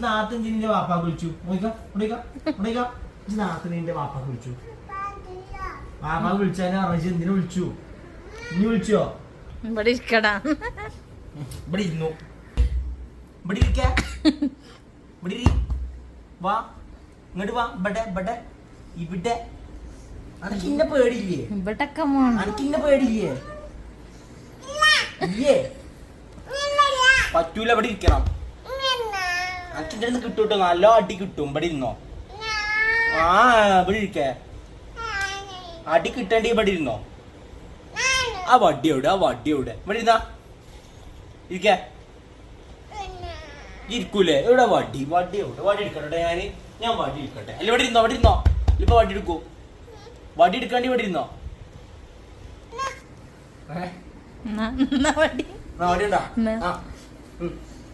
നാളത്തെ നിന്റെ വാപ്പാ വിളിച്ചു നാളത്തെ നിന്റെ വാപ്പാ വിളിച്ചു വാപ്പാ വിളിച്ചാൽ അറിയിച്ചു എന്തിനു വിളിച്ചു ഇനി വിളിച്ചോ ഇവിടെ ഇരിക്കടാ ഇവിടെ ഇരുന്നു ഇവിടെ ഇരിക്ക ഇവിടെ വാ ഇങ്ങോട്ട് വാ ഇവിടെ ഇവിടെ അനക്ക് ഇന്നെ പേടിയില്ലേ ഇവിടൊക്കെ അനക്ക് ഇന്നെ പേടിയില്ലേ ഇല്ലേ പറ്റൂല ഇവിടെ ഇരിക്കണം അനക്കിന്റെ അടുത്ത് കിട്ടൂട്ടോ നല്ല അടി കിട്ടും ഇവിടെ ഇരുന്നോ ആ ഇവിടെ ഇരിക്കേ അടി കിട്ടേണ്ടി ഇവിടെ ഇരുന്നോ ആ വടി എവിടെ ഇവിടെ ഇരുന്നാ ഇരിക്കേ ഇരിക്കൂലേ എവിടെ വടി എവിടെ വടി എടുക്കട്ടെ ഞാൻ വടി എടുക്കട്ടെ അല്ല ഇവിടെ ഇരുന്നോ ഇപ്പൊ വടി എടുക്കൂ വടി എടുക്കാണ്ടി ഇവിടെ ഇരുന്നോ വടി ഉണ്ടാ